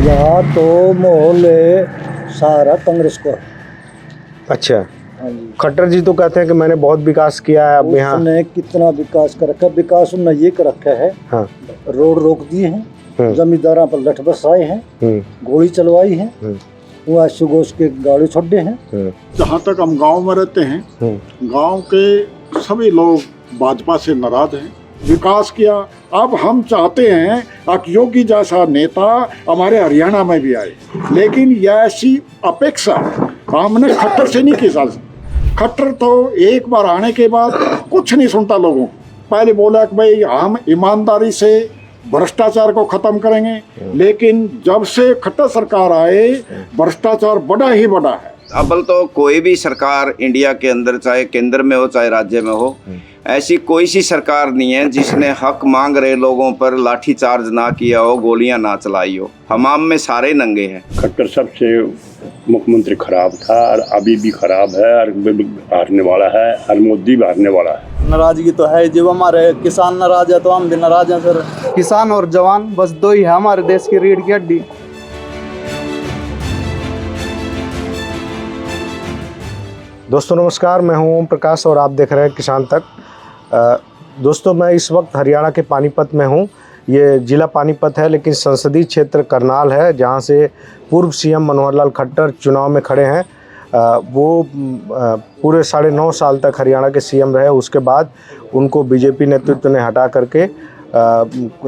यहाँ तो माहौल सारा कांग्रेस को। अच्छा, हाँ जी। खट्टर जी तो कहते हैं कि मैंने बहुत विकास किया है। अब यहाँ उसने कितना विकास कर रखा है? विकास उन्होंने ये कर रखा है, हाँ रोड रोक दिए हैं, जमींदारों पर लठ बरसाए हैं, गोली चलवाई है, वहाँ सुगोश के गाड़ी छोड़े हैं। जहाँ तक हम गांव में रहते हैं, गांव के सभी लोग भाजपा से नाराज हैं। विकास किया। अब हम चाहते हैं कि योगी जैसा नेता हमारे हरियाणा में भी आए, लेकिन यह ऐसी अपेक्षा हमने खट्टर से नहीं की। खट्टर तो एक बार आने के बाद कुछ नहीं सुनता लोगों। पहले बोला कि भाई हम ईमानदारी से भ्रष्टाचार को खत्म करेंगे, लेकिन जब से खट्टर सरकार आए भ्रष्टाचार बढ़ा ही बढ़ा है। अव्वल तो कोई भी सरकार इंडिया के अंदर, चाहे केंद्र में हो चाहे राज्य में हो, ऐसी कोई सी सरकार नहीं है जिसने हक मांग रहे लोगों पर लाठी चार्ज ना किया हो, गोलियां ना चलाई हो। हमाम में सारे नंगे हैं। खट्टर सबसे मुख्यमंत्री खराब था और अभी भी खराब है और हारने वाला है और मोदी भी हारने वाला है। नाराजगी तो है, जब हमारे किसान नाराज है तो हम भी नाराज हैं सर। किसान और जवान बस दो ही है हमारे देश की रीढ़ की हड्डी। दोस्तों नमस्कार, मैं हूं ओम प्रकाश और आप देख रहे हैं किसान तक। दोस्तों मैं इस वक्त हरियाणा के पानीपत में हूं। ये ज़िला पानीपत है लेकिन संसदीय क्षेत्र करनाल है, जहां से पूर्व सीएम मनोहर लाल खट्टर चुनाव में खड़े हैं। वो पूरे 9.5 साल तक हरियाणा के सीएम रहे। उसके बाद उनको बीजेपी नेतृत्व ने हटा करके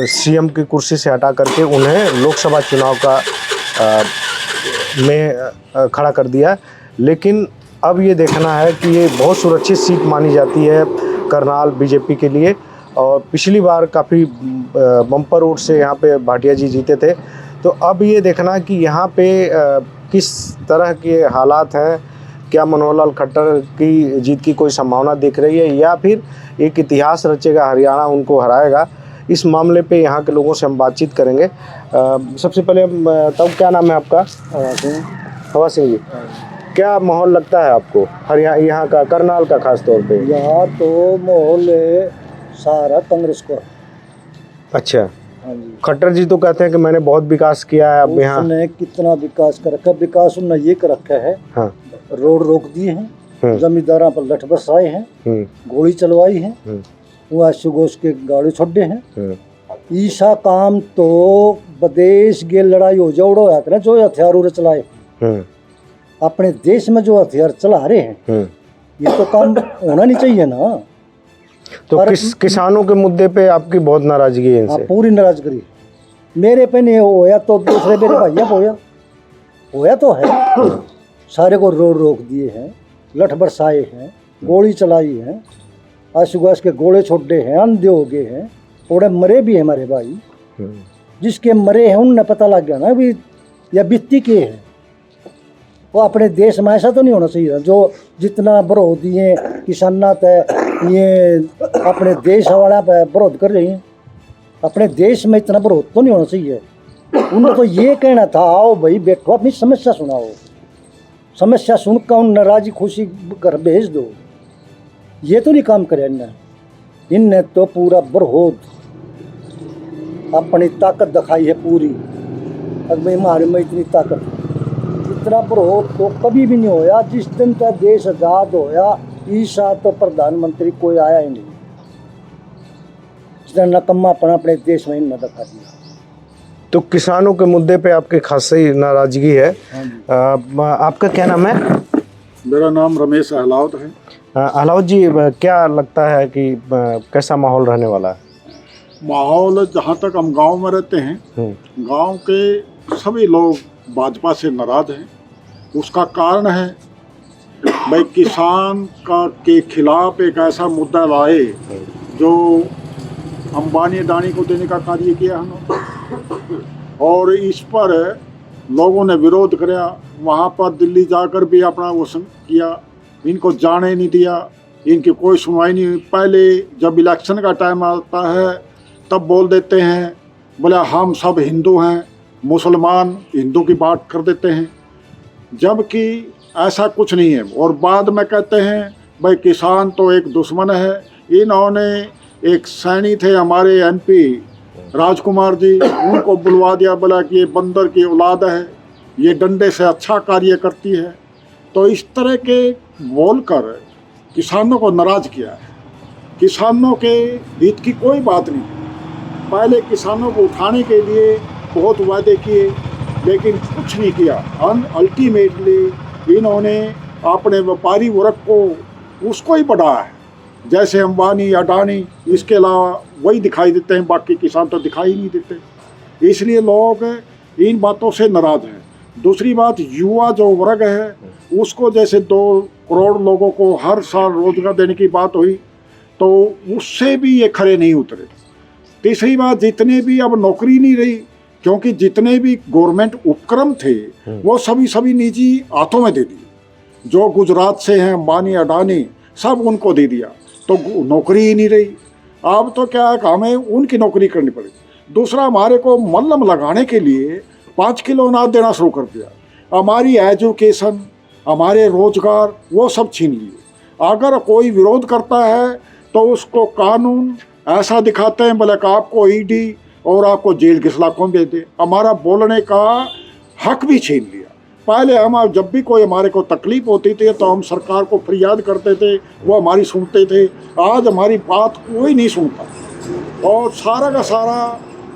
सीएम की कुर्सी से हटा करके उन्हें लोकसभा चुनाव का में खड़ा कर दिया। लेकिन अब ये देखना है कि ये बहुत सुरक्षित सीट मानी जाती है करनाल बीजेपी के लिए, और पिछली बार काफ़ी बम्पर वोट से यहाँ पे भाटिया जी जीते थे। तो अब ये देखना कि यहाँ पे किस तरह के हालात हैं, क्या मनोहर लाल खट्टर की जीत की कोई संभावना दिख रही है या फिर एक इतिहास रचेगा, हरियाणा उनको हराएगा। इस मामले पे यहाँ के लोगों से हम बातचीत करेंगे। सबसे पहले तब क्या नाम है आपका? हवा सिंह जी, क्या माहौल लगता है आपको हरियाणा यहाँ का, करनाल का खास तौर पे? यहाँ तो माहौल सारा कांग्रेस को। अच्छा, हाँ जी। खट्टर जी तो कहते हैं कि मैंने बहुत विकास किया है। अब यहाँ उसने कितना विकास कर रखा है? विकास उन्होंने ये कर रखा है, हाँ रोड रोक दिए हैं, जमींदारों पर लठ बरसाए हैं, गोली चलवाई है, वहाँ सुगोश के गाड़ी छोड़े हैं। ईसा काम तो विदेश के लड़ाई हो जाओ है जो हथियार उरे चलाए, अपने देश में जो हथियार चला रहे हैं, ये तो काम होना नहीं चाहिए ना। तो किसानों के मुद्दे पे आपकी बहुत नाराजगी है इनसे? पूरी नाराजगी। मेरे पे नहीं होया तो दूसरे मेरे भैया होया तो है। सारे को रोड रोक दिए हैं, लठ बरसाए हैं, गोली चलाई है, आशुगोश के गोले छोड़े हैं, अंधे हो गए हैं, थोड़े मरे भी हैं हमारे भाई। जिसके मरे हैं उन्हें पता लग गया ना भी यह बित्ती के है। वो अपने देश में ऐसा तो नहीं होना चाहिए जो जितना विरोध दिए किसानात है, ये अपने देश वाला विरोध कर रही हैं। अपने देश में इतना विरोध तो नहीं होना चाहिए। उन्हें तो ये कहना था, आओ भाई बैठो अपनी समस्या सुनाओ, समस्या सुनकर उन राजी खुशी घर भेज दो। ये तो नहीं काम करे इनने तो पूरा विरोध अपनी ताकत दिखाई है पूरी। अब हमारे में इतनी ताकत, इतना विरोध तो कभी भी नहीं होया। जिस दिन का देश आज़ाद होया ईसा तो प्रधानमंत्री कोई आया ही नहीं। जितना नकम्मापन अपने देश में इन्होंने दिखा दिया। तो किसानों के मुद्दे पे आपकी खासी नाराजगी है। आपका क्या नाम है? मेरा नाम रमेश अहलावत है। अहलावत जी, क्या लगता है कि कैसा माहौल रहने वाला है? माहौल जहाँ तक हम गांव में रहते हैं, गांव के सभी लोग भाजपा से नाराज हैं। उसका कारण है भाई किसान का के खिलाफ एक ऐसा मुद्दा लाए जो अंबानी अडानी को देने का कार्य किया हमने, और इस पर लोगों ने विरोध किया। वहाँ पर दिल्ली जाकर भी अपना वो किया, इनको जाने नहीं दिया, इनकी कोई सुनवाई नहीं हुई। पहले जब इलेक्शन का टाइम आता है तब बोल देते हैं बोले हम सब हिंदू हैं, मुसलमान हिंदू की बात कर देते हैं, जबकि ऐसा कुछ नहीं है। और बाद में कहते हैं भाई किसान तो एक दुश्मन है। इन्होंने एक सैनी थे हमारे एमपी राजकुमार जी, उनको बुलवा दिया, बोला कि ये बंदर की औलाद है, ये डंडे से अच्छा कार्य करती है। तो इस तरह के बोलकर किसानों को नाराज किया है। किसानों के हित की कोई बात नहीं। पहले किसानों को उठाने के लिए बहुत वादे किए, लेकिन कुछ नहीं किया। अल्टीमेटली इन्होंने अपने व्यापारी वर्ग को उसको ही बढ़ाया है, जैसे अंबानी अडानी, इसके अलावा वही दिखाई देते हैं, बाकी किसान तो दिखाई नहीं देते। इसलिए लोग इन बातों से नाराज हैं। दूसरी बात, युवा जो वर्ग है उसको जैसे 2 करोड़ लोगों को हर साल रोजगार देने की बात हुई, तो उससे भी ये खरे नहीं उतरे। तीसरी बात, जितने भी अब नौकरी नहीं रही, क्योंकि जितने भी गवर्नमेंट उपक्रम थे वो सभी निजी हाथों में दे दिए। जो गुजरात से हैं अंबानी अडानी, सब उनको दे दिया, तो नौकरी ही नहीं रही। अब तो क्या है, हमें उनकी नौकरी करनी पड़ेगी। दूसरा, हमारे को मल्लम लगाने के लिए 5 किलो अनाज देना शुरू कर दिया। हमारी एजुकेशन, हमारे रोजगार, वो सब छीन लिए। अगर कोई विरोध करता है तो उसको कानून ऐसा दिखाते हैं, बोले कि आपको ईडी और आपको जेल के सलाखों में भेज दे। हमारा बोलने का हक भी छीन लिया। पहले हम जब भी कोई हमारे को तकलीफ होती थी तो हम सरकार को फरियाद करते थे, वो हमारी सुनते थे। आज हमारी बात कोई नहीं सुनता, और सारा का सारा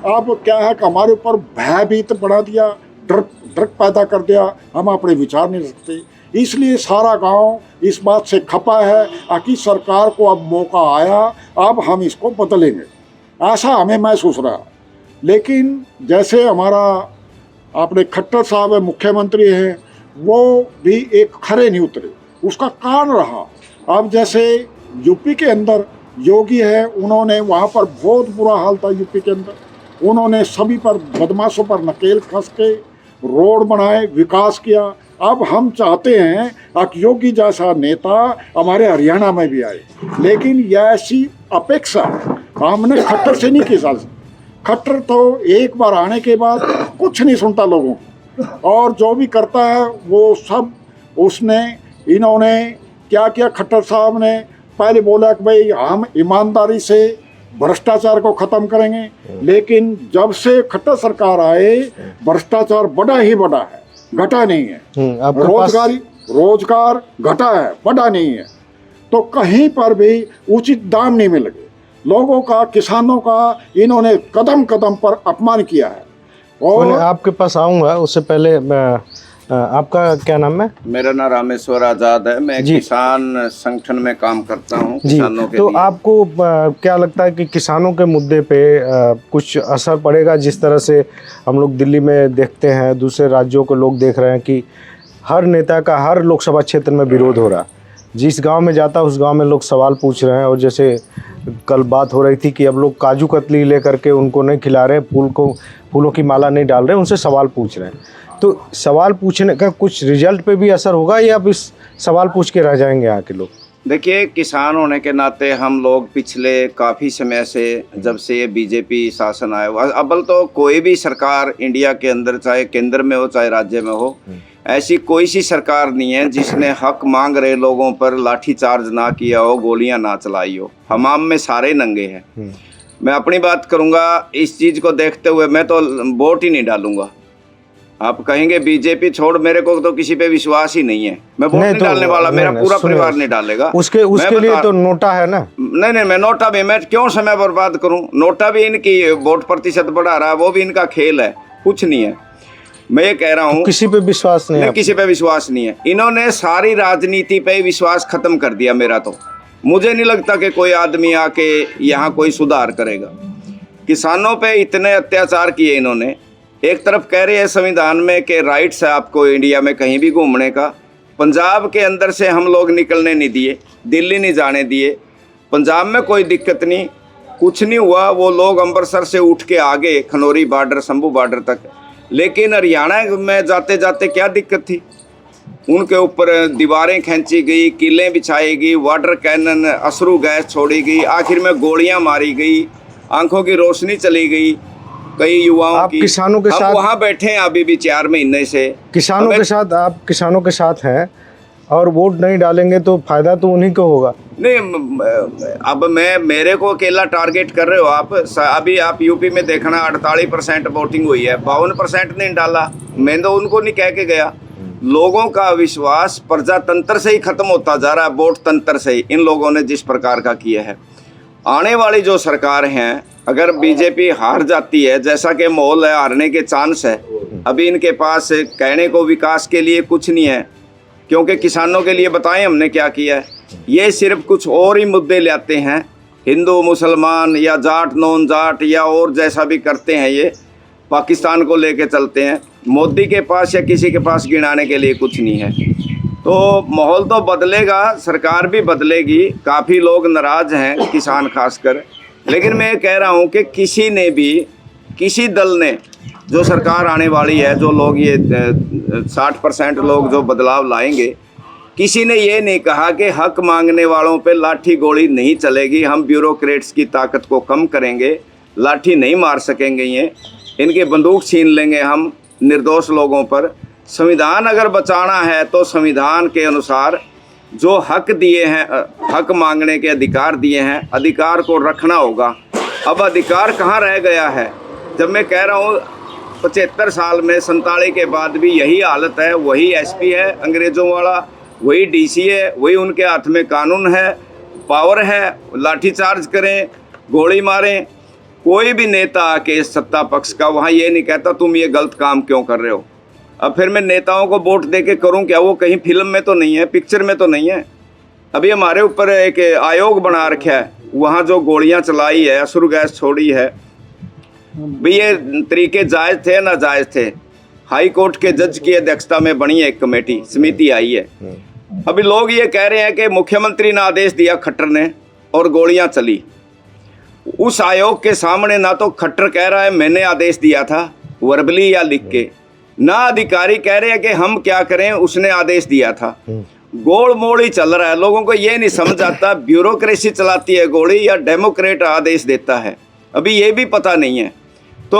अब क्या है कि हमारे ऊपर भयभीत बढ़ा दिया, डर पैदा कर दिया। हम अपने विचार नहीं रखते, इसलिए सारा गांव इस बात से खपा है कि सरकार को अब मौका आया, अब हम इसको बदलेंगे, ऐसा हमें महसूस रहा। लेकिन जैसे हमारा अपने खट्टर साहब है, मुख्यमंत्री हैं, वो भी एक खरे नहीं उतरे। उसका कारण रहा, अब जैसे यूपी के अंदर योगी है, उन्होंने वहाँ पर बहुत बुरा हाल था यूपी के अंदर। उन्होंने सभी पर, बदमाशों पर नकेल कस के रोड बनाए, विकास किया। अब हम चाहते हैं कि योगी जैसा नेता हमारे हरियाणा में भी आए, लेकिन यह ऐसी अपेक्षा हमने खट्टर से नहीं की। खट्टर तो एक बार आने के बाद कुछ नहीं सुनता लोगों को, और जो भी करता है वो सब इन्होंने क्या किया। खट्टर साहब ने पहले बोला कि भाई हम ईमानदारी से भ्रष्टाचार को खत्म करेंगे, लेकिन जब से खट्टर सरकार आए भ्रष्टाचार बढ़ा ही बढ़ा है, घटा नहीं है। रोजगार घटा है, बढ़ा नहीं है। तो कहीं पर भी उचित दाम नहीं मिल रहे लोगों का, किसानों का। इन्होंने कदम कदम पर अपमान किया है। और आपके पास आऊँगा, उससे पहले आपका क्या नाम है? मेरा नाम रामेश्वर आजाद है। मैं किसान संगठन में काम करता हूँ, किसानों के तो लिए। आपको क्या लगता है कि किसानों के मुद्दे पे कुछ असर पड़ेगा? जिस तरह से हम लोग दिल्ली में देखते हैं, दूसरे राज्यों के लोग देख रहे हैं कि हर नेता का हर लोकसभा क्षेत्र में विरोध हो रहा, जिस गांव में जाता उस गांव में लोग सवाल पूछ रहे हैं। और जैसे कल बात हो रही थी कि अब लोग काजू कतली ले करके उनको नहीं खिला रहे, फूलों की माला नहीं डाल रहे, उनसे सवाल पूछ रहे हैं। तो सवाल पूछने का कुछ रिजल्ट पे भी असर होगा, या अब इस सवाल पूछ के रह जाएंगे यहाँ के लोग? देखिए, किसान होने के नाते हम लोग पिछले काफ़ी समय से, जब से ये बीजेपी शासन आया हुआ, अव्वल तो कोई भी सरकार इंडिया के अंदर, चाहे केंद्र में हो चाहे राज्य में हो, ऐसी कोई सी सरकार नहीं है जिसने हक मांग रहे लोगों पर लाठीचार्ज ना किया हो, गोलियां ना चलाई हो। हमाम में सारे नंगे हैं। मैं अपनी बात करूंगा, इस चीज़ को देखते हुए मैं तो वोट ही नहीं डालूंगा। आप कहेंगे बीजेपी छोड़, मेरे को तो किसी पे विश्वास ही नहीं है, मैं वोट नहीं डालने वाला, मेरा पूरा परिवार नहीं डालेगा। उसके लिए तो नोटा है ना। नहीं, मैं नोटा भी, मैं क्यों समय बर्बाद करूं? नोटा भी इनकी वोट प्रतिशत बढ़ा रहा है, वो भी इनका खेल है, कुछ नहीं है। मैं ये कह रहा हूँ, किसी पे विश्वास नहीं है, किसी पे विश्वास नहीं है। इन्होंने सारी राजनीति पे विश्वास खत्म कर दिया मेरा। तो मुझे नहीं लगता कि कोई आदमी आके यहाँ कोई सुधार करेगा। किसानों पे इतने अत्याचार किए इन्होंने। एक तरफ कह रहे हैं संविधान में कि राइट्स है आपको इंडिया में कहीं भी घूमने का। पंजाब के अंदर से हम लोग निकलने नहीं दिए, दिल्ली नहीं जाने दिए। पंजाब में कोई दिक्कत नहीं, कुछ नहीं हुआ। वो लोग अमृतसर से उठ के आ गए खनौरी बॉर्डर, शंभू बॉर्डर तक। लेकिन हरियाणा में जाते जाते क्या दिक्कत थी? उनके ऊपर दीवारें खींची गई, किलें बिछाई गई, वाटर कैनन, अश्रु गैस छोड़ी गई, आखिर में गोलियां मारी गई, आंखों की रोशनी चली गई कई युवाओं की। किसानों के साथ वहाँ बैठे हैं अभी भी 4 महीने से किसानों के साथ, आप किसानों के साथ हैं, और वोट नहीं डालेंगे तो फायदा तो उन्हीं को होगा। नहीं अब मेरे को अकेला टारगेट कर रहे हो आप। अभी आप यूपी में देखना 48% वोटिंग हुई है, 52% नहीं डाला। मैं तो उनको नहीं कह के गया। लोगों का विश्वास प्रजातंत्र से ही खत्म होता जा रहा है, वोट तंत्र से ही, इन लोगों ने जिस प्रकार का किया है। आने वाली जो सरकार हैं, अगर बीजेपी हार जाती है, जैसा कि माहौल है, हारने के चांस है, अभी इनके पास कहने को विकास के लिए कुछ नहीं है, क्योंकि किसानों के लिए बताएं हमने क्या किया है। ये सिर्फ कुछ और ही मुद्दे लाते हैं, हिंदू मुसलमान या जाट नॉन जाट या और जैसा भी करते हैं, ये पाकिस्तान को लेके चलते हैं। मोदी के पास या किसी के पास गिनाने के लिए कुछ नहीं है। तो माहौल तो बदलेगा, सरकार भी बदलेगी। काफ़ी लोग नाराज़ हैं, किसान खासकर। लेकिन मैं कह रहा हूं कि किसी ने भी, किसी दल ने, जो सरकार आने वाली है, जो लोग ये 60% लोग जो बदलाव लाएंगे, किसी ने ये नहीं कहा कि हक मांगने वालों पे लाठी गोली नहीं चलेगी, हम ब्यूरोक्रेट्स की ताकत को कम करेंगे, लाठी नहीं मार सकेंगे, ये इनकी बंदूक छीन लेंगे हम निर्दोष लोगों पर। संविधान अगर बचाना है तो संविधान के अनुसार जो हक दिए हैं, हक मांगने के अधिकार दिए हैं, अधिकार को रखना होगा। अब अधिकार कहाँ रह गया है? जब मैं कह रहा हूँ 75 साल में 47 के बाद भी यही हालत है। वही एसपी है अंग्रेज़ों वाला, वही डीसी है, वही उनके हाथ में कानून है, पावर है, लाठीचार्ज करें, गोली मारें। कोई भी नेता आके सत्ता पक्ष का वहाँ ये नहीं कहता तुम ये गलत काम क्यों कर रहे हो। अब फिर मैं नेताओं को वोट दे के करूँ क्या? वो कहीं फिल्म में तो नहीं है, पिक्चर में तो नहीं है। अभी हमारे ऊपर एक आयोग बना रखा है, वहाँ जो गोलियाँ चलाई है, असुर गैस छोड़ी है, भी ये तरीके जायज़ थे ना जायज़ थे? हाई कोर्ट के जज की अध्यक्षता में बनी है एक कमेटी, समिति आई है। अभी लोग ये कह रहे हैं कि मुख्यमंत्री ने आदेश दिया खट्टर ने और गोलियां चली। उस आयोग के सामने ना तो खट्टर कह रहा है मैंने आदेश दिया था वर्बली या लिख के, ना अधिकारी कह रहे हैं कि हम क्या करें, उसने आदेश दिया था। गोल मोड़ ही चल रहा है। लोगों को ये नहीं समझ आता ब्यूरोक्रेसी चलाती है गोली या डेमोक्रेट आदेश देता है, अभी ये भी पता नहीं है। तो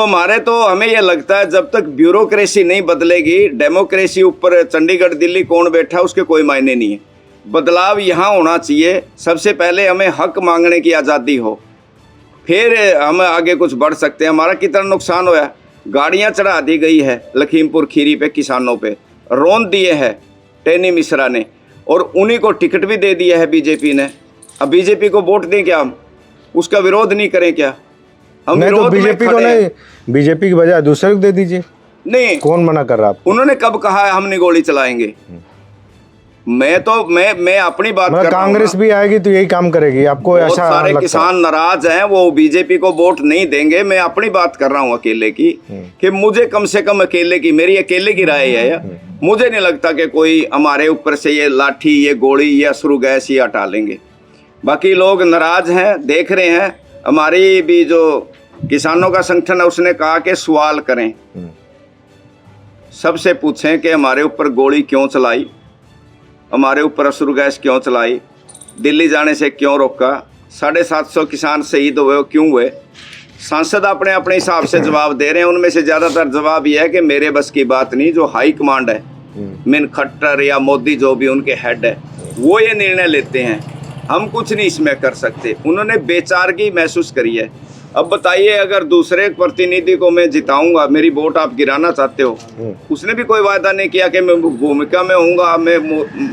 हमें ये लगता है जब तक ब्यूरोक्रेसी नहीं बदलेगी, डेमोक्रेसी ऊपर चंडीगढ़ दिल्ली कौन बैठा उसके कोई मायने नहीं है। बदलाव यहाँ होना चाहिए। सबसे पहले हमें हक मांगने की आज़ादी हो, फिर हम आगे कुछ बढ़ सकते हैं। हमारा कितना नुकसान होया, गाड़ियाँ चढ़ा दी गई है लखीमपुर खीरी पे, किसानों पे रोन दिए है टेनी मिश्रा ने, और उन्हीं को टिकट भी दे दिया है बीजेपी ने। अब बीजेपी को वोट दें क्या हम? उसका विरोध नहीं करें क्या? हम नहीं तो बीजेपी को नहीं, बीजेपी की बजाय दूसरे को दे दीजिए। नहीं, कौन मना कर रहा है? उन्होंने कब कहा है हमने गोली चलाएंगे? मैं अपनी बात कर रहा हूं। कांग्रेस भी आएगी तो यही काम करेगी, आपको ऐसा लगता है? सारे किसान नाराज हैं, वो बीजेपी को वोट नहीं देंगे। मैं अपनी बात कर रहा हूं अकेले की, कि मुझे कम से कम अकेले की, मेरी अकेले की राय है, मुझे नहीं लगता कि कोई हमारे ऊपर से ये लाठी, ये गोली या शुरू गैस ये हटा लेंगे। बाकी लोग नाराज हैं, देख रहे हैं। हमारी भी जो किसानों का संगठन है उसने कहा कि सवाल करें, सबसे पूछें कि हमारे ऊपर गोली क्यों चलाई, हमारे ऊपर असुर गैस क्यों चलाई, दिल्ली जाने से क्यों रोका, 750 किसान शहीद हुए, क्यों हुए? सांसद अपने अपने हिसाब से जवाब दे रहे हैं। उनमें से ज़्यादातर जवाब यह है कि मेरे बस की बात नहीं। जो हाई कमांड है, मिन खट्टर या मोदी जो भी उनके हेड है, वो ये निर्णय लेते हैं। हम कुछ नहीं इसमें कर सकते। उन्होंने बेचारगी महसूस करी है। अब बताइए, अगर दूसरे प्रतिनिधि को मैं जिताऊंगा, मेरी वोट आप गिराना चाहते हो, उसने भी कोई वायदा नहीं किया कि मैं भूमिका में हूँगा, मैं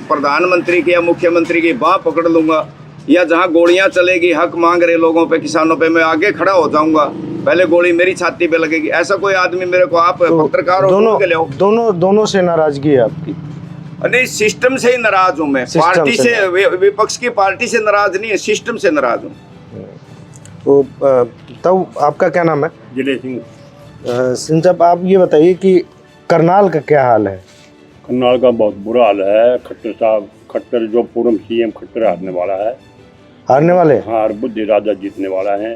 प्रधानमंत्री की या मुख्यमंत्री की बाँह पकड़ लूँगा, या जहाँ गोलियाँ चलेगी, हक मांग रहे लोगों पे, किसानों पे, मैं आगे खड़ा हो जाऊँगा, पहले गोली मेरी छाती पे लगेगी। ऐसा कोई आदमी मेरे को, आप पत्रकार हो, दोनों से नाराजगी है आपकी? नहीं, सिस्टम से ही नाराज हूँ मैं। पार्टी से, विपक्ष की पार्टी से नाराज नहीं है, सिस्टम से नाराज हूँ। तो तब आपका क्या नाम है? जिले सिंह। सिंह साहब, आप ये बताइए कि करनाल का क्या हाल है? करनाल का बहुत बुरा हाल है। खट्टर साहब, खट्टर जो पूर्व सीएम खट्टर हारने वाला है। हारने वाले? हाँ, और बुद्धि राजा जीतने वाला है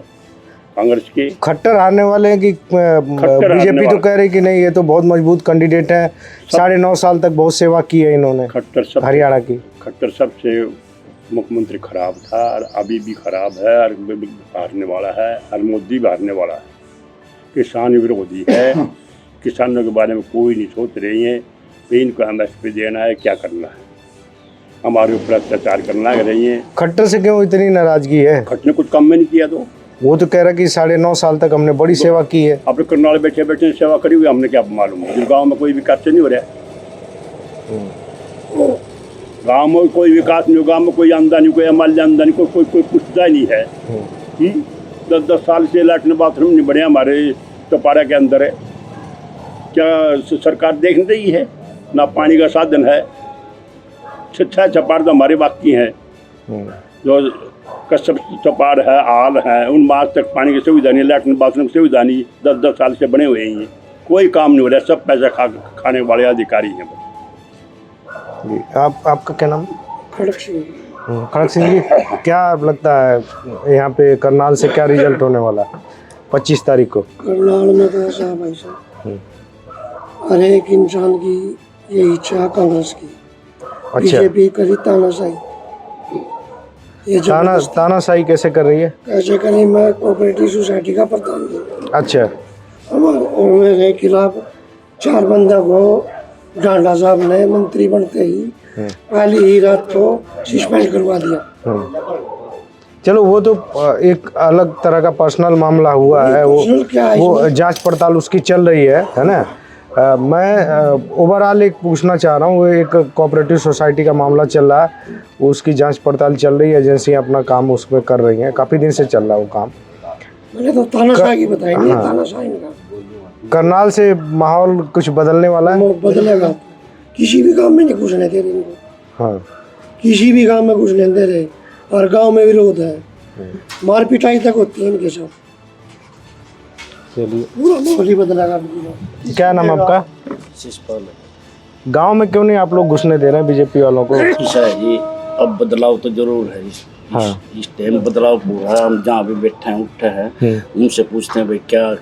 कांग्रेस की। खट्टर हारने वाले हैं कि बीजेपी तो कह रही कि नहीं, ये तो बहुत मजबूत कैंडिडेट है, 9.5 साल तक बहुत सेवा की है इन्होंने खट्टर सब हरियाणा की। खट्टर सबसे मुख्यमंत्री खराब था और अभी भी खराब है, और हारने वाला है, और मोदी भी हारने वाला है। किसान विरोधी है, किसानों के बारे में कोई नहीं सोच रही है। इनको MSP देना है, क्या करना है। हमारे ऊपर अत्याचार करने लग रही हैं। खट्टर से क्यों इतनी नाराजगी है? खट ने कुछ काम में नहीं किया तो वो तो कह रहा कि 9.5 साल तक हमने बड़ी सेवा की है। अपने करनाल बैठे बैठे सेवा करी हुई, हमने क्या मालूम है? गाँव में कोई विकास नहीं हो रहा, गांव में कोई विकास नहीं, गांव में कोई आमदनी, कोई अमल आमदनी, कोई पूछता ही नहीं है। 10-10 साल से लैट्रिन बाथरूम नहीं बने हमारे चौपारा के अंदर है। क्या सरकार देख नहीं रही है? ना पानी का साधन है। 6 चौपार तो हमारे बाकी हैं, जो कश्यप चौपार है, आल है, उन आज तक पानी की सुविधा नहीं, लैट्रिन बाथरूम की सुविधा नहीं। 10-10 साल से बने हुए हैं, कोई काम नहीं हो रहा, सब पैसा खाने वाले अधिकारी हैं। आपका क्या नाम? खड़क सिंह। खड़क सिंह जी, क्या लगता है यहाँ पे करनाल से क्या रिजल्ट होने वाला 25 तारीख को? करनाल में तो ऐसा है भाई साहब, हर एक इंसान की यही इच्छा कांग्रेस की। अच्छा, बीजेपी करी तानाशाही। ये तानाशाही कैसे कर रही है? कैसे करी? मैं कोऑपरेटिव सोसाइटी का प्रधान हूँ। अच्छा, मेरे खिलाफ 4 बंदा को डांडा साहब ने मंत्री बनते ही पहली ही रात को सस्पेंड करवा दिया। चलो वो तो एक अलग तरह का पर्सनल मामला हुआ है, वो जांच पड़ताल उसकी चल रही है ना। मैं ओवरऑल एक पूछना चाह रहा हूँ, एक कोऑपरेटिव सोसाइटी का मामला चल रहा है, उसकी जांच पड़ताल चल रही है, एजेंसियाँ अपना काम उसमें कर रही हैं, काफ़ी दिन से चल रहा है वो काम। मैंने तो तानाशाही बताई नहीं, तानाशाही का करनाल से माहौल कुछ बदलने वाला है? बदलेगा। किसी भी काम में नहीं घुसने दे रहे इनको। हाँ, किसी भी काम में घुसने दे रहे, और गांव में विरोध है, मार पिटाई तक होती है इनके साथ। चलिए, पूरा माहौल ही बदलेगा। क्या नाम आपका? गांव में क्यों नहीं आप लोग घुसने दे रहे हैं बीजेपी वालों को? ऐसा है जी, अब बदलाव तो जरूर है। इस टाइम बदलाव पूरा, हम जहाँ भी बैठे हैं उठे हैं, उनसे पूछते हैं भाई क्या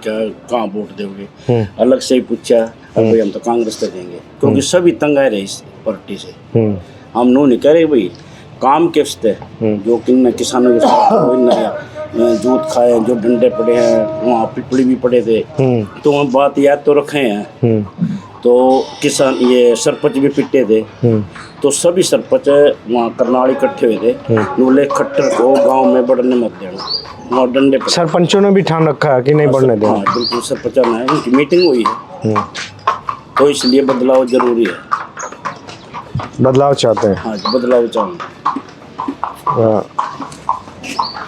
कहाँ वोट दोगे? अलग से ही पूछा, अब भाई हम तो कांग्रेस को देंगे, क्योंकि सभी तंग आए रहे इस पार्टी से। हम नो नहीं कह रहे भाई काम किसते, जो किसानों के साथ जूत खाए, जो डंडे पड़े हैं, वहाँ पिपड़ी भी पड़े थे, तो हम बात याद तो रखे हैं। तो किसान ये सरपंच भी पिटे थे, तो सभी सरपंच वहाँ करनाल इकट्ठे हुए थे, बोले खट्टर को गांव में बढ़ने मत देना, वहाँ डंडे पड़े। सरपंचों ने भी ठान रखा है कि नहीं बढ़ने देना? हाँ बिल्कुल, सरपंच ने, उनकी मीटिंग हुई है, तो इसलिए बदलाव जरूरी है। बदलाव चाहते हैं? हाँ बदलाव चाहते।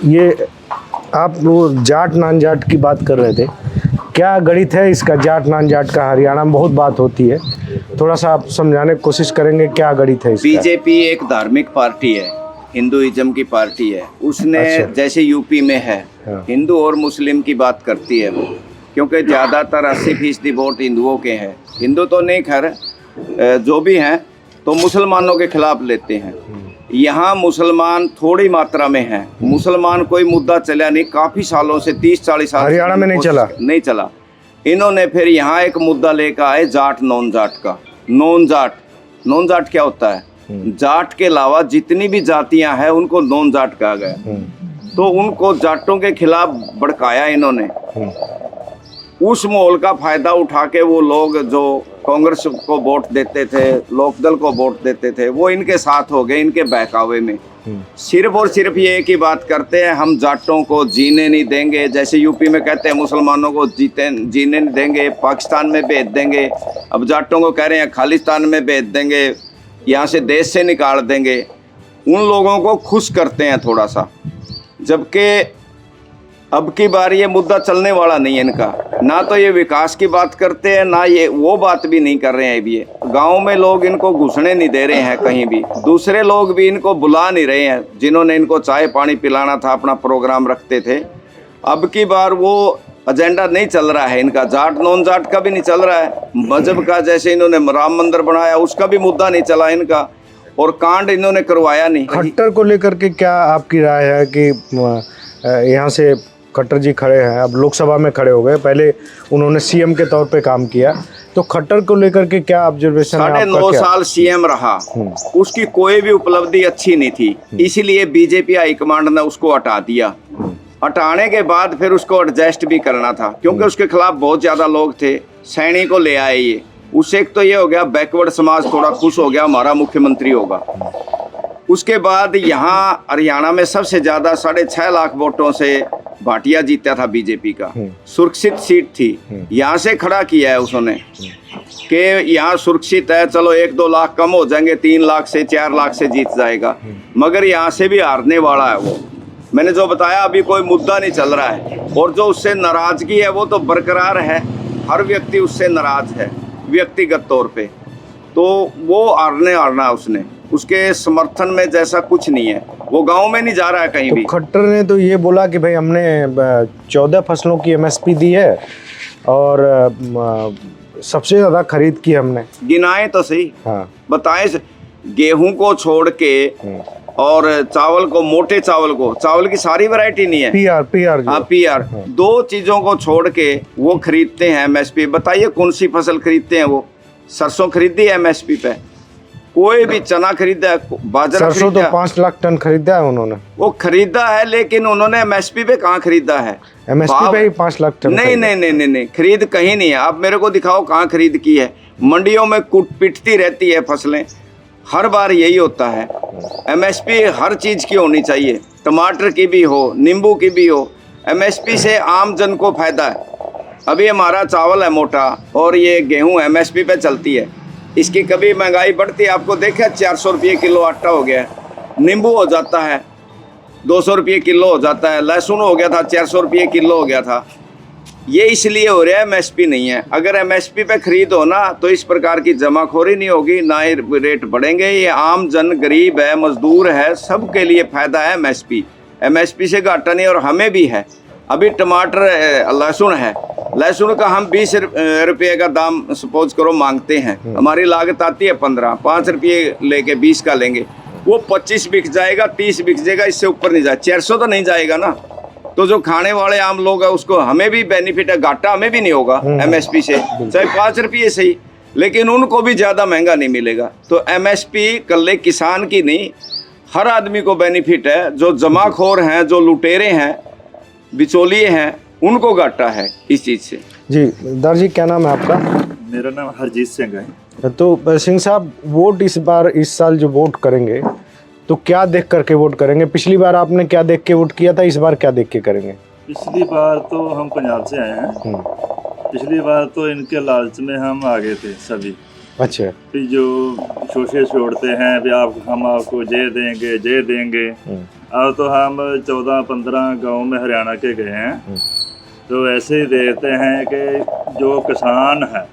ये आप लोग जाट नान जाट की बात कर रहे थे, क्या गणित है इसका? जाट नान जाट का हरियाणा में बहुत बात होती है, थोड़ा सा आप समझाने की कोशिश करेंगे क्या गणित है इसका? बीजेपी एक धार्मिक पार्टी है, हिंदुइज्म की पार्टी है। उसने अच्छा। जैसे यूपी में है, हिंदू और मुस्लिम की बात करती है वो, क्योंकि ज़्यादातर 80% वोट हिंदुओं के हैं। हिंदू तो नहीं, खैर जो भी हैं तो मुसलमानों के खिलाफ लेते हैं। यहाँ मुसलमान थोड़ी मात्रा में हैं। मुसलमान कोई मुद्दा चला नहीं, काफ़ी सालों से 30-40 साल हरियाणा में नहीं चला। इन्होंने फिर यहाँ एक मुद्दा लेकर आए, जाट नॉन जाट का। नॉन जाट क्या होता है? जाट के अलावा जितनी भी जातियां हैं उनको नॉन जाट कहा गया। तो उनको जाटों के खिलाफ भड़काया इन्होंने। उस माहौल का फायदा उठा के वो लोग जो कांग्रेस को वोट देते थे, लोकदल को वोट देते थे, वो इनके साथ हो गए, इनके बहकावे में। सिर्फ और सिर्फ ये एक ही बात करते हैं, हम जाटों को जीने नहीं देंगे। जैसे यूपी में कहते हैं मुसलमानों को जीने नहीं देंगे, पाकिस्तान में भेज देंगे। अब जाटों को कह रहे हैं खालिस्तान में भेज देंगे, यहाँ से देश से निकाल देंगे। उन लोगों को खुश करते हैं थोड़ा सा, जबकि अब की बार ये मुद्दा चलने वाला नहीं है इनका। ना तो ये विकास की बात करते हैं, ना ये वो बात भी नहीं कर रहे हैं। अभी ये गाँव में लोग इनको घुसने नहीं दे रहे हैं कहीं भी। दूसरे लोग भी इनको बुला नहीं रहे हैं, जिन्होंने इनको चाय पानी पिलाना था, अपना प्रोग्राम रखते थे। अब की बार वो एजेंडा नहीं चल रहा है इनका। जाट नॉन जाट का भी नहीं चल रहा है। मजहब का, जैसे इन्होंने राम मंदिर बनाया, उसका भी मुद्दा नहीं चला इनका, और कांड इन्होंने करवाया नहीं। खट्टर को लेकर के क्या आपकी राय है कि यहाँ से खट्टर जी खड़े हैं, अब लोकसभा में खड़े हो गए, पहले उन्होंने सीएम के तौर पे काम किया, तो खट्टर को लेकर के क्या ऑब्जर्वेशन है आपका? 9.5 साल सीएम रहा, उसकी कोई भी उपलब्धि अच्छी नहीं थी, इसीलिए बीजेपी हाईकमांड ने उसको हटा दिया। हटाने के बाद फिर उसको एडजस्ट भी करना था, क्योंकि उसके खिलाफ बहुत ज़्यादा लोग थे। सैनी को ले आए ये, उससे एक तो ये हो गया बैकवर्ड समाज थोड़ा खुश हो गया, हमारा मुख्यमंत्री होगा। उसके बाद यहाँ हरियाणा में सबसे ज़्यादा 6.5 लाख वोटों से भाटिया जीता था बीजेपी का, सुरक्षित सीट थी, यहाँ से खड़ा किया है उसने कि यहाँ सुरक्षित है, चलो 1-2 लाख कम हो जाएंगे, 3 लाख से 4 लाख से जीत जाएगा, मगर यहाँ से भी हारने वाला है वो। मैंने जो बताया अभी कोई मुद्दा नहीं चल रहा है, और जो उससे नाराजगी है वो तो बरकरार है, हर व्यक्ति उससे नाराज है व्यक्तिगत तौर पे, तो वो हारना उसने, उसके समर्थन में जैसा कुछ नहीं है, वो गांव में नहीं जा रहा है कहीं भी। खट्टर ने तो ये बोला कि भाई हमने 14 फसलों की MSP दी है और सबसे ज़्यादा खरीद की हमने। गिनाए तो सही, हाँ बताएं, गेहूं को छोड़ के और चावल को, मोटे चावल को, चावल की सारी वैरायटी नहीं है, PR हाँ PR, 2 चीज़ों को छोड़ के वो खरीदते हैं MSP। बताइए कौन सी फसल खरीदते हैं वो? सरसों खरीदी है MSP पे, कोई भी चना खरीदा है, बाजरा सरसों तो 5 लाख टन खरीदा है उन्होंने, वो खरीदा है, लेकिन उन्होंने MSP पे कहाँ खरीदा है? MSP पे ही 5 लाख टन। नहीं, खरीद कहीं नहीं है। आप मेरे को दिखाओ कहाँ खरीद की है। मंडियों में पिटती रहती है फसलें, हर बार यही होता है। MSP हर चीज़ की होनी चाहिए, टमाटर की भी हो, नींबू की भी हो। MSP से आम जन को फायदा है। अभी हमारा चावल है मोटा और ये गेहूं MSP पे चलती है, इसकी कभी महंगाई बढ़ती है आपको देखा? 400 रुपये किलो आटा हो गया है, नींबू हो जाता है 200 रुपये किलो हो जाता है, लहसुन हो गया था 400 रुपये किलो हो गया था। ये इसलिए हो रहा है, MSP नहीं है। अगर MSP पे खरीद हो ना तो इस प्रकार की जमाखोरी नहीं होगी, ना ही रेट बढ़ेंगे। ये आम जन, गरीब है, मजदूर है, सबके लिए फ़ायदा है MSP से घाटा नहीं, और हमें भी है। अभी टमाटर, लहसुन है, लहसुन का हम 20 रुपये का दाम सपोज करो मांगते हैं, हमारी लागत आती है 15, 5 रुपये लेके 20 का लेंगे, वो 25 बिक जाएगा, 30 बिक जाएगा, इससे ऊपर नहीं जाएगा, 400 तो नहीं जाएगा ना। तो जो खाने वाले आम लोग हैं उसको, हमें भी बेनिफिट है, घाटा हमें भी नहीं होगा MSP से, चाहे 5 रुपये सही, लेकिन उनको भी ज़्यादा महंगा नहीं मिलेगा। तो MSP कल्ले किसान की नहीं, हर आदमी को बेनिफिट है। जो जमाखोर हैं, जो लुटेरे हैं, बिचौलिए हैं, उनको घाटा है इस चीज़ से। जी दर जी, क्या नाम है आपका? मेरा नाम हरजीत सिंह है। तो सिंह साहब, वोट इस साल जो वोट करेंगे तो क्या देख करके वोट करेंगे? पिछली बार आपने क्या देख के वोट किया था, इस बार क्या देख के करेंगे? पिछली बार तो हम पंजाब से आए हैं, पिछली बार तो इनके लालच में हम आ गए थे सभी। अच्छा। फिर जो शोषे छोड़ते हैं भी हम आपको जे देंगे। अब तो हम 14-15 गाँव में हरियाणा के गए हैं, तो ऐसे ही देखते हैं कि जो किसान है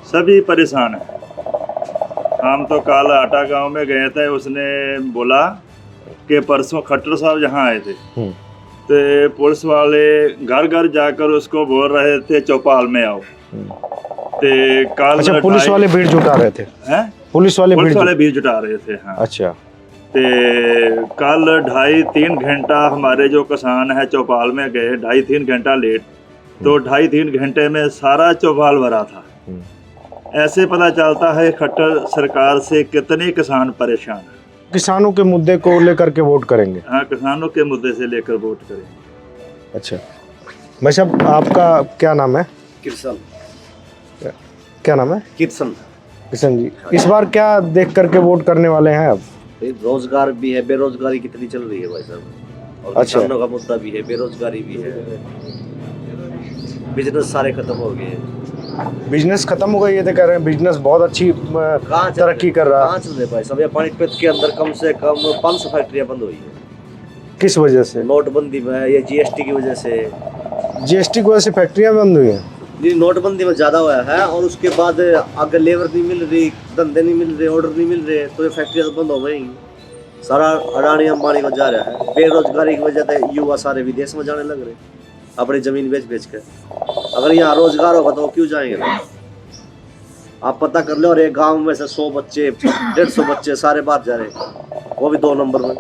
सभी परेशान हैं। हम तो कल आटा गांव में गए थे, उसने बोला कि परसों खट्टर साहब यहाँ आए थे, तो पुलिस वाले घर घर जाकर उसको बोल रहे थे चौपाल में आओ। तो कल अच्छा, पुलिस वाले भीड़ जुटा रहे थे? हैं? पुलिस वाले भीड़ जुटा रहे थे, हाँ। अच्छा। तो कल 2.5-3 घंटा हमारे जो किसान है चौपाल में गए, 2.5-3 घंटा लेट, तो 2.5-3 घंटे में सारा चौपाल भरा था। ऐसे पता चलता है खट्टर सरकार से कितने किसान परेशान हैं। किसानों के मुद्दे को लेकर के वोट करेंगे? हाँ, किसानों के मुद्दे से लेकर वोट करेंगे। अच्छा भाई साहब, आपका क्या नाम है? किशन। क्या नाम है? किशन जी। इस बार क्या देख करके वोट करने वाले हैं आप? रोजगार भी है, बेरोजगारी कितनी चल रही है भाई साहब, और अच्छा। किसानों का मुद्दा भी है, बेरोजगारी भी है, बिजनेस सारे खत्म हो गए हैं। बिजनेस खत्म हो गई, ये तो कह रहे हैं बिजनेस बहुत अच्छी तरक्की कर रहा है। कहाँ चल रहे भाई साहब? ये पानीपत के अंदर कम से कम 500 फैक्ट्रियाँ बंद हुई है। किस वजह से? नोटबंदी में, ये GST की वजह से। GST की वजह से फैक्ट्रियाँ बंद हुई हैं? जी, नोटबंदी में ज़्यादा हुआ है, और उसके बाद आगे लेबर नहीं मिल रही, धंधे नहीं मिल रहे, ऑर्डर नहीं मिल रहे, तो ये फैक्ट्रियाँ तो बंद हो गई। सारा अडानी अंबानी को जा रहा है। बेरोजगारी की वजह से युवा सारे विदेश में जाने लग रहे, अपनी ज़मीन बेच कर। अगर यहाँ रोजगार होगा तो वो क्यों जाएंगे ना? आप पता कर लो, और एक गांव में से 100 बच्चे, 150 बच्चे सारे बाहर जा रहे, वो भी 2 नंबर में।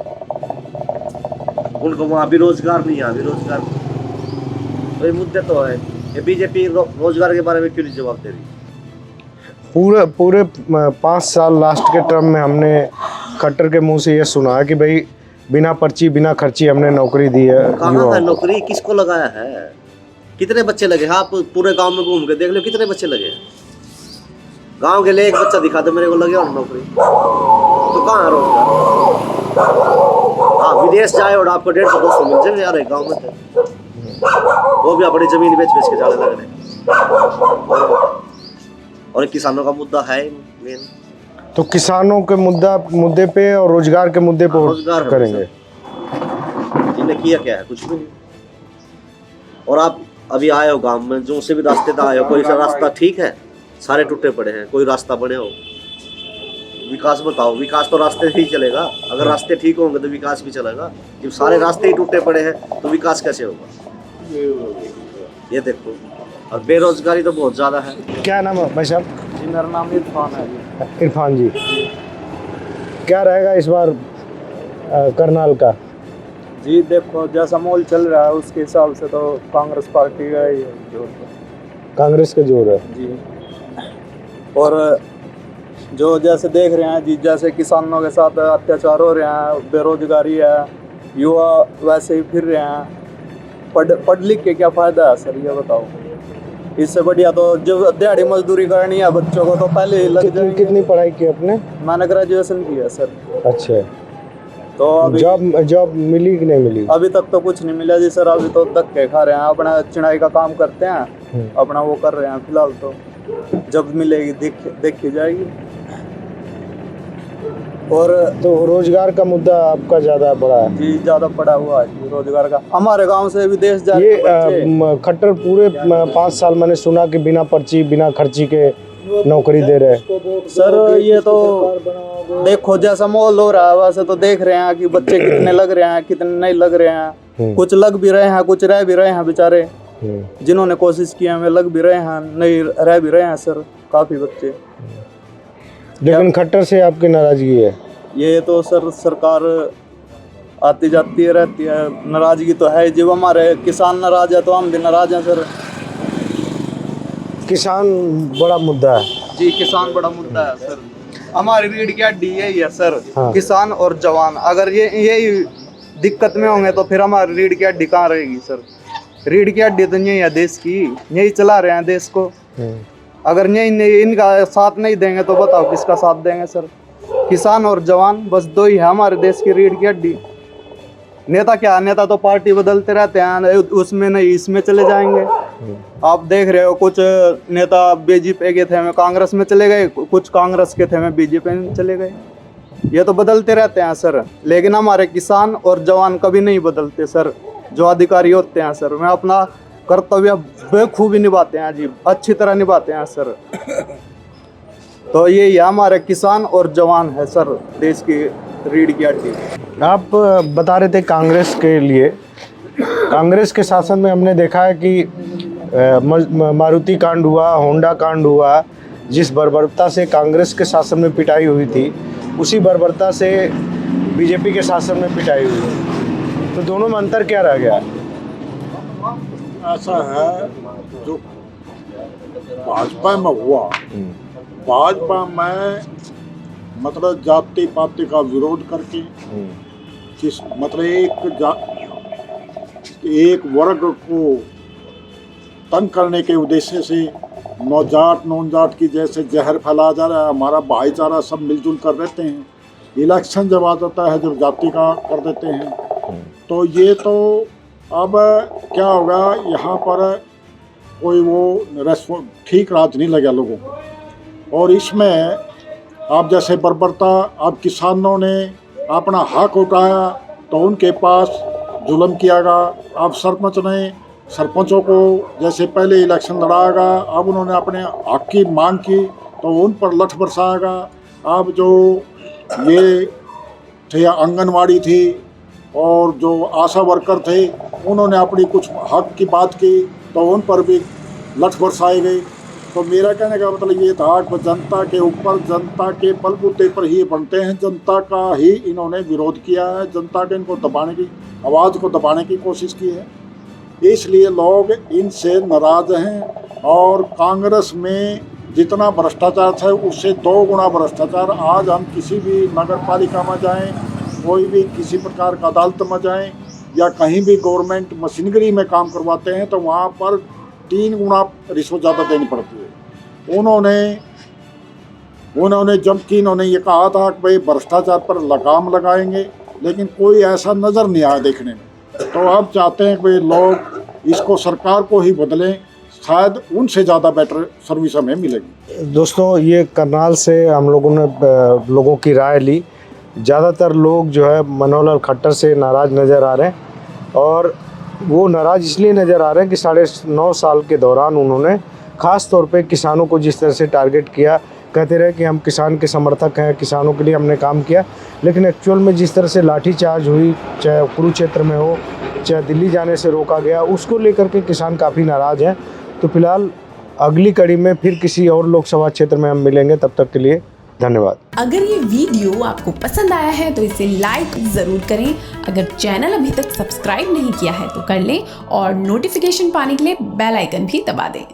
उनको वहाँ भी रोजगार नहीं, यहाँ भी रोजगार। तो ये मुद्दे तो है। ये बीजेपी रोजगार के बारे में क्यों नहीं जवाब दे रही? पूरे 5 साल लास्ट के टर्म में हमने खट्टर के मुंह से ये सुना है कि भाई बिना पर्ची बिना खर्ची हमने नौकरी दी है। कहाँ है नौकरी? किसको लगाया है? कितने बच्चे लगे? हाँ, आप पूरे गांव में घूम के देख लो, कितने बच्चे लगे हैं? गांव के लिए एक बच्चा दिखा दो मेरे को, लगे और नौकरी तो कहाँ है रोजगार? हाँ, विदेश जाए और आपको 150-200 मिल जाएंगे यार, एक गाँव में तो वो भी अपनी जमीन बेच बेच के जाने लग रहे। और किसानों का मुद्दा है मेन। तो किसानों के मुद्दे पे और रोजगार के मुद्दे पे रोजगार करेंगे। इन्हें किया क्या है? कुछ भी नहीं। और आप अभी आए हो गांव में, जो से भी रास्ते आए हो, कोई सा रास्ता ठीक है? सारे टूटे पड़े हैं, कोई रास्ता बने हो? विकास बताओ। विकास तो रास्ते से ही चलेगा, अगर रास्ते ठीक होंगे तो विकास भी चलेगा। जब सारे रास्ते ही टूटे पड़े हैं तो विकास कैसे होगा? ये देखो, और बेरोजगारी तो बहुत ज्यादा है। क्या नाम है भाई साहब? जी मेरा नाम इरफान है जी। इरफान जी, क्या रहेगा इस बार करनाल का? जी देखो, जैसा माहौल चल रहा है उसके हिसाब से तो कांग्रेस पार्टी का ही है जोर। कांग्रेस का जोर है जी। और जो जैसे देख रहे हैं जी, जैसे किसानों के साथ अत्याचार हो रहे हैं, बेरोजगारी है, युवा वैसे ही फिर रहे हैं। पढ़ लिख के क्या फ़ायदा है सर, ये बताओ? इससे बढ़िया तो जो दिहाड़ी मजदूरी करनी है बच्चों को तो पहले ही लग जाएंगे। कितनी पढ़ाई की आपने? मैंने ग्रेजुएशन की है सर। अच्छा, तो अभी जॉब मिली कि नहीं मिली? अभी तक तो कुछ नहीं मिला जी सर। अभी तो धक्के खा रहे हैं, अपना चिनाई का काम करते हैं, अपना वो कर रहे हैं फिलहाल। तो जब मिलेगी देखी जाएगी। और तो रोजगार का मुद्दा आपका ज्यादा बड़ा है? जी ज़्यादा पड़ा हुआ है रोजगार का। हमारे गांव से विदेश जा रहे ये खट्टर पूरे 5 साल मैंने सुना कि बिना पर्ची बिना खर्ची के नौकरी दे रहे हैं। सर ये तो देखो जैसा माहौल हो रहा है वैसे तो देख रहे हैं कि बच्चे कितने लग रहे हैं कितने नहीं लग रहे हैं। कुछ लग भी रहे हैं, कुछ रह भी रहे हैं बेचारे। जिन्होंने कोशिश की है लग भी रहे हैं, नहीं रह भी रहे हैं सर काफ़ी बच्चे। लेकिन खट्टर से आपकी नाराजगी है? ये तो सर सरकार आती जाती रहती है, नाराजगी तो है। जब हमारे किसान नाराज है तो हम भी नाराज हैं सर। किसान बड़ा मुद्दा है जी, किसान बड़ा मुद्दा है सर। हमारी रीढ़ की हड्डी यही है सर। हाँ। किसान और जवान अगर यही दिक्कत में होंगे तो फिर हमारी रीढ़ की हड्डी कहाँ रहेगी सर? रीढ़ की हड्डी तो यही है देश की, यही चला रहे हैं देश को। अगर यही इनका साथ नहीं देंगे तो बताओ किसका साथ देंगे सर? किसान और जवान बस दो ही है हमारे देश की रीढ़ की हड्डी। नेता क्या, नेता तो पार्टी बदलते रहते हैं, उसमें नहीं इसमें चले जाएंगे। आप देख रहे हो कुछ नेता बीजेपी के थे में कांग्रेस में चले गए, कुछ कांग्रेस के थे में बीजेपी में चले गए। ये तो बदलते रहते हैं सर। लेकिन हमारे किसान और जवान कभी नहीं बदलते सर। जो अधिकारी होते हैं सर, मैं अपना कर्तव्य बेखूबी निभाते हैं जी, अच्छी तरह निभाते हैं सर। तो ये हमारे किसान और जवान है सर, देश की रीढ़ की हड्डी। आप बता रहे थे कांग्रेस के लिए, कांग्रेस के शासन में हमने देखा है कि मारुति कांड हुआ, होंडा कांड हुआ। जिस बर्बरता से कांग्रेस के शासन में पिटाई हुई थी उसी बर्बरता से बीजेपी के शासन में पिटाई हुई है। तो दोनों में अंतर क्या रह गया? ऐसा है जो भाजपा में हुआ, भाजपा में मतलब जाति पाति का विरोध करके किस मतलब एक वर्ग को तंग करने के उद्देश्य से नौजाट नौजाट की जैसे जहर फैला जा रहा है। हमारा भाईचारा सब मिलजुल कर रहते हैं, इलेक्शन जब आ जाता है जब जाति का कर देते हैं। तो ये तो अब क्या होगा, यहाँ पर कोई वो ठीक राज नहीं लगा लोगों को। और इसमें आप जैसे बर्बरता, अब किसानों ने अपना हक उठाया तो उनके पास जुल्म किया गया। अब सरपंचों को जैसे पहले इलेक्शन लड़ाएगा, अब उन्होंने अपने हक की मांग की तो उन पर लठ बरसाएगा। अब जो ये थे आंगनवाड़ी थी और जो आशा वर्कर थे उन्होंने अपनी कुछ हक की बात की तो उन पर भी लठ बरसाए गए। तो मेरा कहने का मतलब ये था कि जनता के ऊपर, जनता के बलबूते पर ही बनते हैं, जनता का ही इन्होंने विरोध किया है, जनता के इनको दबाने की आवाज़ को दबाने की कोशिश की है, इसलिए लोग इनसे नाराज हैं। और कांग्रेस में जितना भ्रष्टाचार था उससे 2 गुना भ्रष्टाचार। आज हम किसी भी नगर पालिका में जाएं, कोई भी किसी प्रकार का अदालत में जाएं या कहीं भी गवर्नमेंट मशीनरी में काम करवाते हैं तो वहाँ पर 3 गुना रिश्वत ज़्यादा देनी पड़ती है। उन्होंने उन्होंने जबकि इन्होंने ये कहा था कि भाई भ्रष्टाचार पर लगाम लगाएंगे, लेकिन कोई ऐसा नज़र नहीं आया देखने में। तो अब चाहते हैं कि भाई लोग इसको सरकार को ही बदलें, शायद उनसे ज़्यादा बेटर सर्विस हमें मिलेगी। दोस्तों, ये करनाल से हम लोगों ने लोगों की राय ली। ज़्यादातर लोग जो है मनोहर लाल खट्टर से नाराज़ नज़र आ रहे हैं, और वो नाराज़ इसलिए नज़र आ रहे हैं कि 9.5 साल के दौरान उन्होंने ख़ास तौर पे किसानों को जिस तरह से टारगेट किया, कहते रहे कि हम किसान के समर्थक हैं, किसानों के लिए हमने काम किया, लेकिन एक्चुअल में जिस तरह से लाठीचार्ज हुई, चाहे कुरुक्षेत्र में हो, चाहे दिल्ली जाने से रोका गया, उसको लेकर के किसान काफ़ी नाराज़ हैं। तो फिलहाल अगली कड़ी में फिर किसी और लोकसभा क्षेत्र में हम मिलेंगे, तब तक के लिए धन्यवाद। अगर ये वीडियो आपको पसंद आया है तो इसे लाइक ज़रूर करें। अगर चैनल अभी तक सब्सक्राइब नहीं किया है तो कर लें, और नोटिफिकेशन पाने के लिए बेल आइकन भी दबा दें।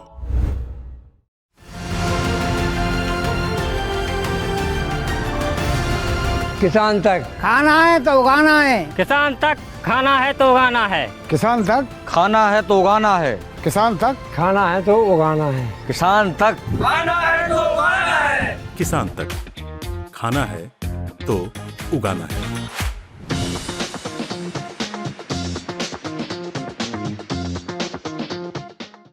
किसान तक खाना है तो उगाना है, किसान तक खाना है तो उगाना है, किसान तक खाना है तो उगाना है, किसान तक खाना है तो उगाना है, किसान तक खाना है तो उगाना है, किसान तक खाना है तो उगाना है।